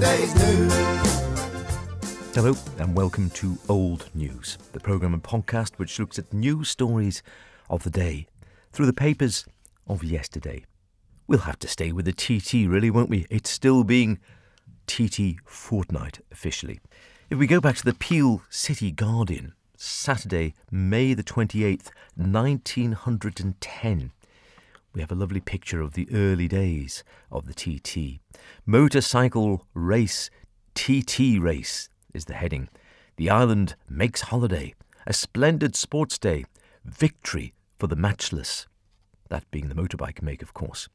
yesterday's news. Hello and welcome to Old News, the programme and podcast which looks at news stories of the day through the papers of yesterday. We'll have to stay with the TT really, won't we? It's still being TT fortnight officially. If we go back to the Peel City Guardian, Saturday, May the 28th, 1910, we have a lovely picture of the early days of the TT. Motorcycle race, TT race is the heading. The island makes holiday. A splendid sports day. Victory for the matchless. That being the motorbike make, of course.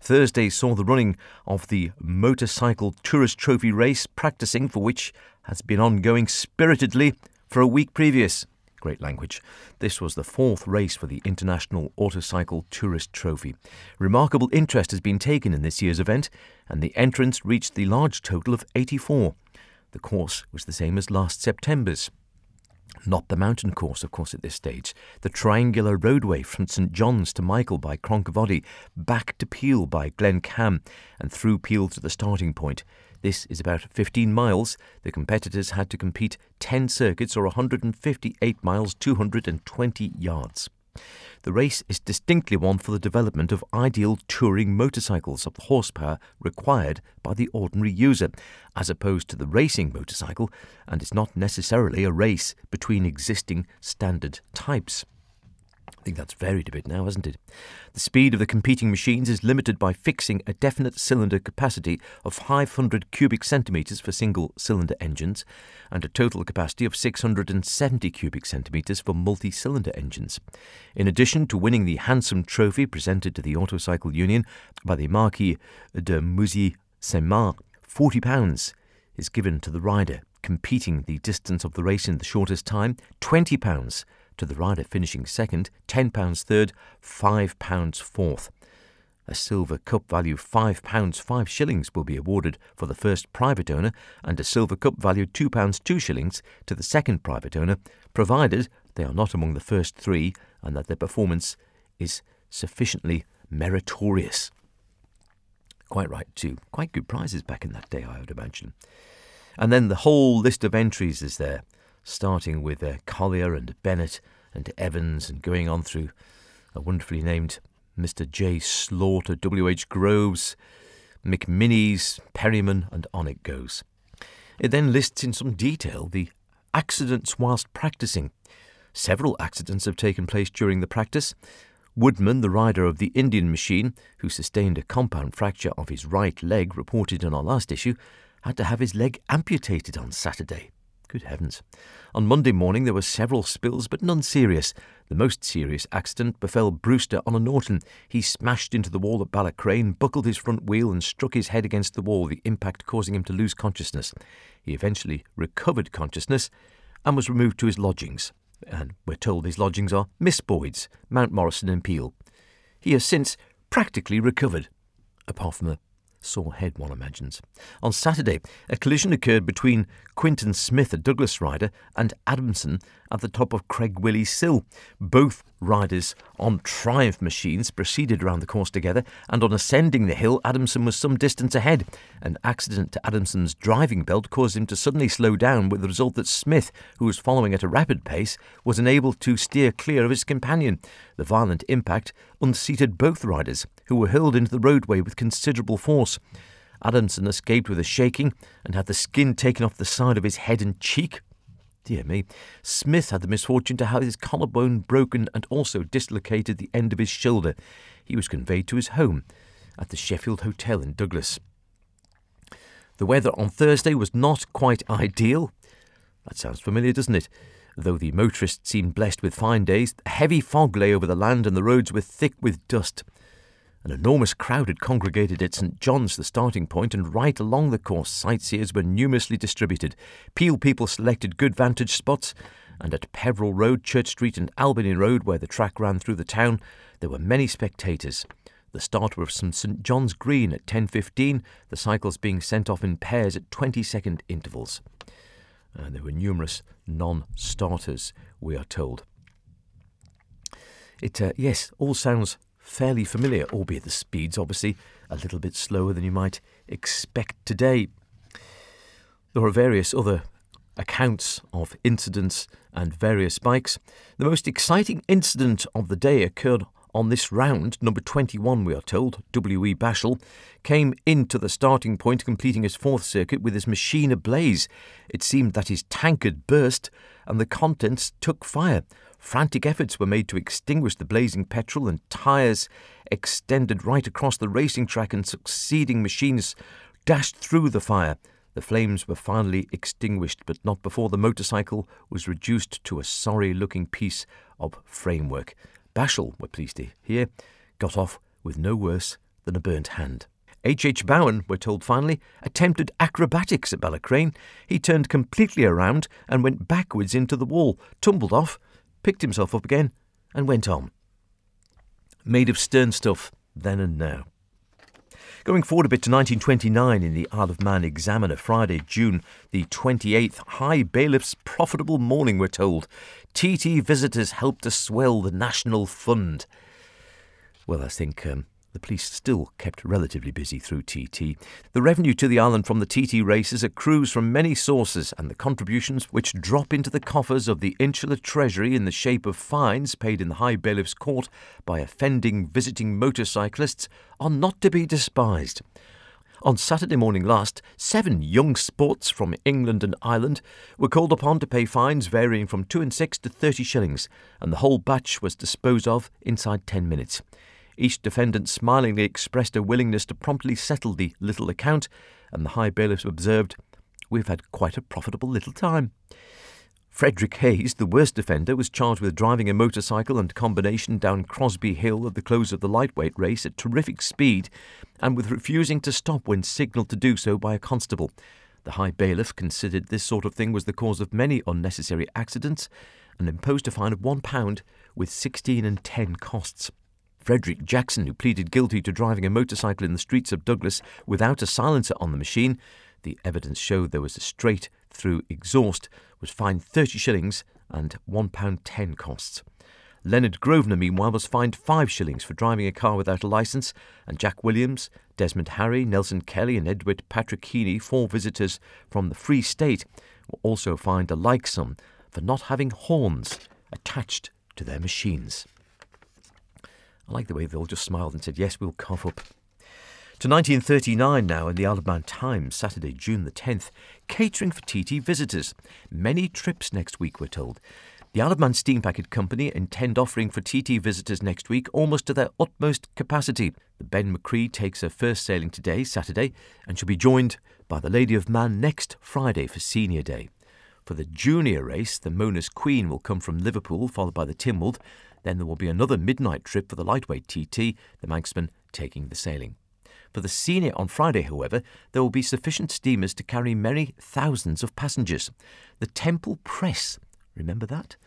Thursday saw the running of the Motorcycle Tourist Trophy race, practising for which has been ongoing spiritedly for a week previous. Great language. This was the fourth race for the International Autocycle Tourist Trophy. Remarkable interest has been taken in this year's event, and the entrants reached the large total of 84. The course was the same as last September's. Not the mountain course, of course, at this stage. The triangular roadway from St John's to Michael by Cronkovody, back to Peel by Glen Cam, and through Peel to the starting point. This is about 15 miles. The competitors had to compete 10 circuits or 158 miles, 220 yards. The race is distinctly one for the development of ideal touring motorcycles of the horsepower required by the ordinary user, as opposed to the racing motorcycle, and is not necessarily a race between existing standard types. I think that's varied a bit now, hasn't it? The speed of the competing machines is limited by fixing a definite cylinder capacity of 500 cubic centimetres for single-cylinder engines and a total capacity of 670 cubic centimetres for multi-cylinder engines. In addition to winning the handsome trophy presented to the Autocycle Union by the Marquis de Mouzy-Saint-Marc, £40 is given to the rider competing the distance of the race in the shortest time, £20 to the rider finishing second, £10 third, £5 fourth. A silver cup value £5, 5 shillings will be awarded for the first private owner, and a silver cup value £2, 2 shillings to the second private owner, provided they are not among the first three and that their performance is sufficiently meritorious. Quite right too. Quite good prizes back in that day, I would imagine. And then the whole list of entries is there, starting with Collier and Bennett and Evans and going on through a wonderfully named Mr. J. Slaughter, W.H. Groves, McMinnies, Perryman, and on it goes. It then lists in some detail the accidents whilst practising. Several accidents have taken place during the practice. Woodman, the rider of the Indian machine, who sustained a compound fracture of his right leg, reported in our last issue, had to have his leg amputated on Saturday. Good heavens. On Monday morning there were several spills, but none serious. The most serious accident befell Brewster on a Norton. He smashed into the wall at Ballacrane, buckled his front wheel and struck his head against the wall, the impact causing him to lose consciousness. He eventually recovered consciousness and was removed to his lodgings. And we're told his lodgings are Miss Boyd's, Mount Morrison and Peel. He has since practically recovered, apart from a sore head, one imagines. On Saturday, a collision occurred between Quinton Smith, a Douglas rider, and Adamson at the top of Craig Willie's Sill. Both riders on Triumph machines proceeded around the course together, and on ascending the hill, Adamson was some distance ahead. An accident to Adamson's driving belt caused him to suddenly slow down, with the result that Smith, who was following at a rapid pace, was unable to steer clear of his companion. The violent impact unseated both riders, who were hurled into the roadway with considerable force. Adamson escaped with a shaking and had the skin taken off the side of his head and cheek. Dear me. Smith had the misfortune to have his collarbone broken and also dislocated the end of his shoulder. He was conveyed to his home at the Sheffield Hotel in Douglas. The weather on Thursday was not quite ideal. That sounds familiar, doesn't it? Though the motorists seemed blessed with fine days, a heavy fog lay over the land and the roads were thick with dust. An enormous crowd had congregated at St John's, the starting point, and right along the course sightseers were numerously distributed. Peel people selected good vantage spots, and at Peveril Road, Church Street and Albany Road, where the track ran through the town, there were many spectators. The start was from St John's Green at 10:15, the cycles being sent off in pairs at 20-second intervals. And there were numerous non-starters, we are told. Yes, all sounds fairly familiar, albeit the speed's obviously a little bit slower than you might expect today. There are various other accounts of incidents and various bikes. The most exciting incident of the day occurred on this round. Number 21, we are told, W.E. Bashel, came into the starting point, completing his fourth circuit with his machine ablaze. It seemed that his tank had burst and the contents took fire. Frantic efforts were made to extinguish the blazing petrol, and tyres extended right across the racing track, and succeeding machines dashed through the fire. The flames were finally extinguished, but not before the motorcycle was reduced to a sorry-looking piece of framework. Bashel, we're pleased to hear, got off with no worse than a burnt hand. H. Bowen, we're told finally, attempted acrobatics at Ballacrane. He turned completely around and went backwards into the wall, tumbled off, picked himself up again, and went on. Made of stern stuff then and now. Going forward a bit to 1929 in the Isle of Man Examiner, Friday, June the 28th, High Bailiff's profitable morning, we're told. TT visitors helped to swell the National Fund. Well, I think the police still kept relatively busy through TT. The revenue to the island from the TT races accrues from many sources, and the contributions which drop into the coffers of the insular treasury in the shape of fines paid in the High Bailiff's court by offending visiting motorcyclists are not to be despised. On Saturday morning last, 7 young sports from England and Ireland were called upon to pay fines varying from 2 and 6 to 30 shillings, and the whole batch was disposed of inside 10 minutes. Each defendant smilingly expressed a willingness to promptly settle the little account, and the High Bailiffs observed, "We've had quite a profitable little time." Frederick Hayes, the worst offender, was charged with driving a motorcycle and combination down Crosby Hill at the close of the lightweight race at terrific speed, and with refusing to stop when signalled to do so by a constable. The High Bailiff considered this sort of thing was the cause of many unnecessary accidents, and imposed a fine of £1 with 16 and 10 costs. Frederick Jackson, who pleaded guilty to driving a motorcycle in the streets of Douglas without a silencer on the machine, the evidence showed there was a straight-through exhaust, was fined 30 shillings and £1.10 costs. Leonard Grosvenor, meanwhile, was fined 5 shillings for driving a car without a licence, and Jack Williams, Desmond Harry, Nelson Kelly and Edward Patrick Heaney, 4 visitors from the Free State, were also fined a like sum for not having horns attached to their machines. I like the way they all just smiled and said, yes, we'll cough up. To 1939 now in the Isle of Man Times, Saturday, June the 10th. Catering for TT visitors. Many trips next week, we're told. The Isle of Man Steam Packet Company intend offering for TT visitors next week almost to their utmost capacity. The Ben McCree takes her first sailing today, Saturday, and shall be joined by the Lady of Man next Friday for Senior Day. For the junior race, the Mona's Queen will come from Liverpool, followed by the Tynwald. Then there will be another midnight trip for the lightweight TT, the Manxman taking the sailing. For the senior on Friday, however, there will be sufficient steamers to carry many thousands of passengers. The Temple Press, remember that,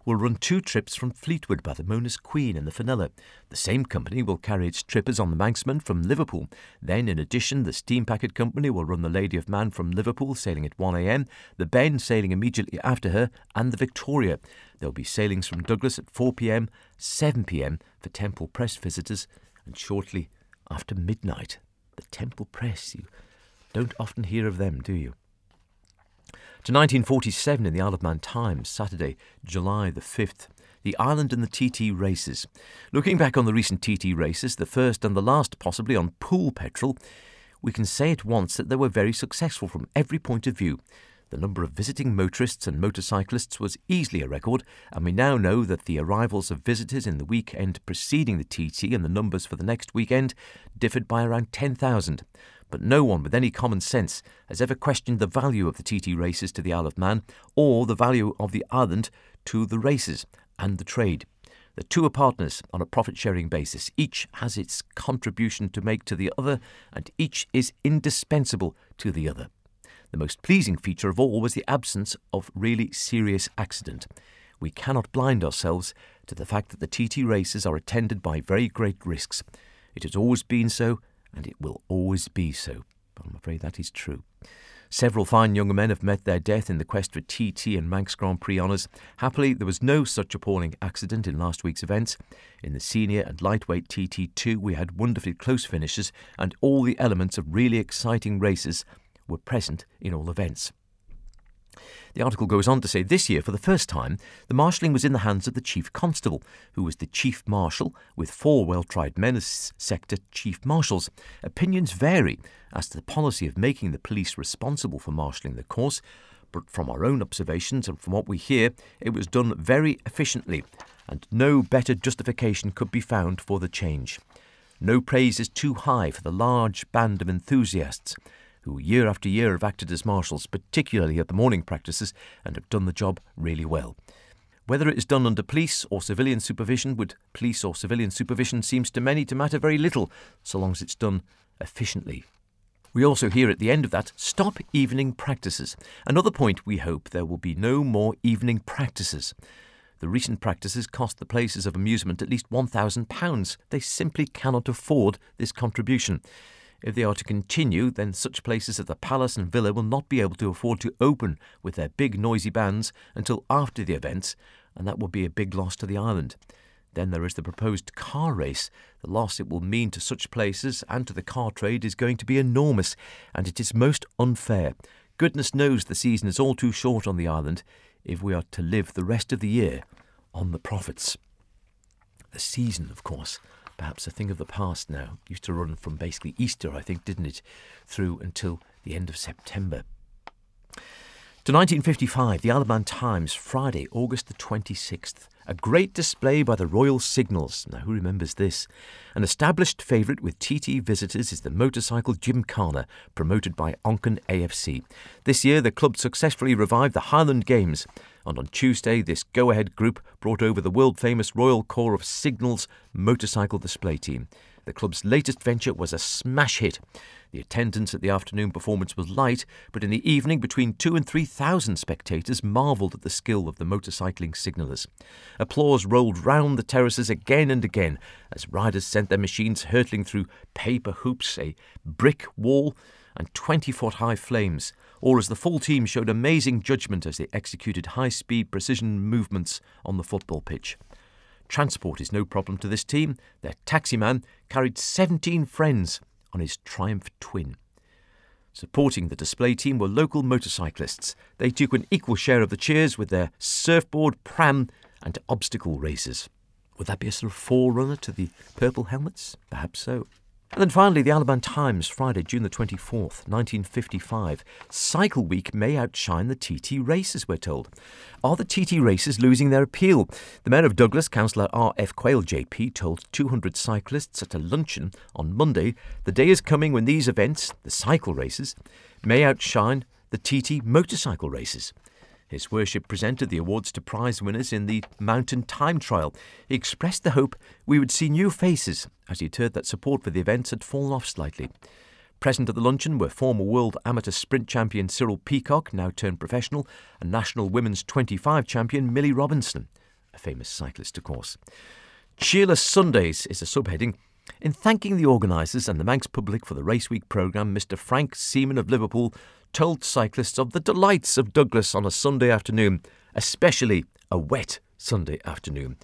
will run 2 trips from Fleetwood by the Mona's Queen and the Fenella. The same company will carry its trippers on the Manxman from Liverpool. Then, in addition, the Steam Packet Company will run the Lady of Man from Liverpool, sailing at 1 a.m, the Ben sailing immediately after her, and the Victoria. There will be sailings from Douglas at 4 p.m, 7 p.m for Temple Press visitors, and shortly after midnight. The Temple Press, you don't often hear of them, do you? To 1947 in the Isle of Man Times, Saturday, July the 5th. The Island and the TT races. Looking back on the recent TT races, the first and the last possibly on pool petrol, we can say at once that they were very successful from every point of view. The number of visiting motorists and motorcyclists was easily a record, and we now know that the arrivals of visitors in the weekend preceding the TT and the numbers for the next weekend differed by around 10,000. But no one with any common sense has ever questioned the value of the TT races to the Isle of Man, or the value of the island to the races and the trade. The two are partners on a profit-sharing basis. Each has its contribution to make to the other, and each is indispensable to the other. The most pleasing feature of all was the absence of really serious accident. We cannot blind ourselves to the fact that the TT races are attended by very great risks. It has always been so, and it will always be so. But I'm afraid that is true. Several fine young men have met their death in the quest for TT and Manx Grand Prix honours. Happily, there was no such appalling accident in last week's events. In the senior and lightweight TT2, we had wonderfully close finishes, and all the elements of really exciting races were present in all events. The article goes on to say this year, for the first time, the marshalling was in the hands of the Chief Constable, who was the Chief Marshal, with 4 well-tried men as sector Chief Marshals. Opinions vary as to the policy of making the police responsible for marshalling the course, but from our own observations and from what we hear, it was done very efficiently, and no better justification could be found for the change. No praise is too high for the large band of enthusiasts who year after year have acted as marshals, particularly at the morning practices, and have done the job really well. Whether it is done under police or civilian supervision, seems to many to matter very little, so long as it's done efficiently. We also hear at the end of that, stop evening practices. Another point, we hope there will be no more evening practices. The recent practices cost the places of amusement at least £1,000. They simply cannot afford this contribution. If they are to continue, then such places as the Palace and Villa will not be able to afford to open with their big noisy bands until after the events, and that will be a big loss to the island. Then there is the proposed car race. The loss it will mean to such places and to the car trade is going to be enormous, and it is most unfair. Goodness knows the season is all too short on the island if we are to live the rest of the year on the profits. The season, of course, perhaps a thing of the past now. Used to run from basically Easter, I think, didn't it, through until the end of September. To 1955, the Isle of Man Times, Friday, August the 26th. A great display by the Royal Signals. Now, who remembers this? An established favourite with TT visitors is the motorcycle Gymkhana, promoted by Onken AFC. This year, the club successfully revived the Highland Games, and on Tuesday, this go-ahead group brought over the world-famous Royal Corps of Signals motorcycle display team. The club's latest venture was a smash hit. The attendance at the afternoon performance was light, but in the evening between 2,000 and 3,000 spectators marvelled at the skill of the motorcycling signallers. Applause rolled round the terraces again and again as riders sent their machines hurtling through paper hoops, a brick wall and 20-foot-high flames, or as the full team showed amazing judgment as they executed high-speed precision movements on the football pitch. Transport is no problem to this team. Their taximan carried 17 friends on his Triumph Twin. Supporting the display team were local motorcyclists. They took an equal share of the cheers with their surfboard, pram and obstacle races. Would that be a sort of forerunner to the purple helmets? Perhaps so. And then finally, the Isle of Man Times, Friday, June the 24th, 1955. Cycle Week may outshine the TT races, we're told. Are the TT races losing their appeal? The Mayor of Douglas, Councillor R.F. Quayle JP, told 200 cyclists at a luncheon on Monday, the day is coming when these events, the cycle races, may outshine the TT motorcycle races. His Worship presented the awards to prize winners in the Mountain Time Trial. He expressed the hope we would see new faces, as he'd heard that support for the events had fallen off slightly. Present at the luncheon were former world amateur sprint champion Cyril Peacock, now turned professional, and national women's 25 champion Millie Robinson, a famous cyclist, of course. Cheerless Sundays is a subheading. In thanking the organisers and the Manx public for the Race Week programme, Mr Frank Seaman of Liverpool told cyclists of the delights of Douglas on a Sunday afternoon, especially a wet Sunday afternoon.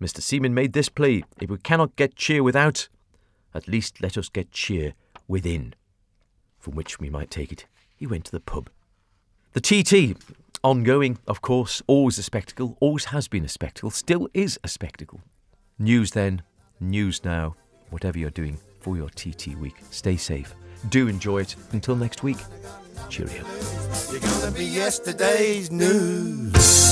Mr Seaman made this plea: if we cannot get cheer without, at least let us get cheer within. From which we might take it, he went to the pub. The TT, ongoing, of course, always a spectacle, always has been a spectacle, still is a spectacle. News then, news now, whatever you're doing for your TT week. Stay safe. Do enjoy it. Until next week, cheerio. You're gonna be yesterday's news.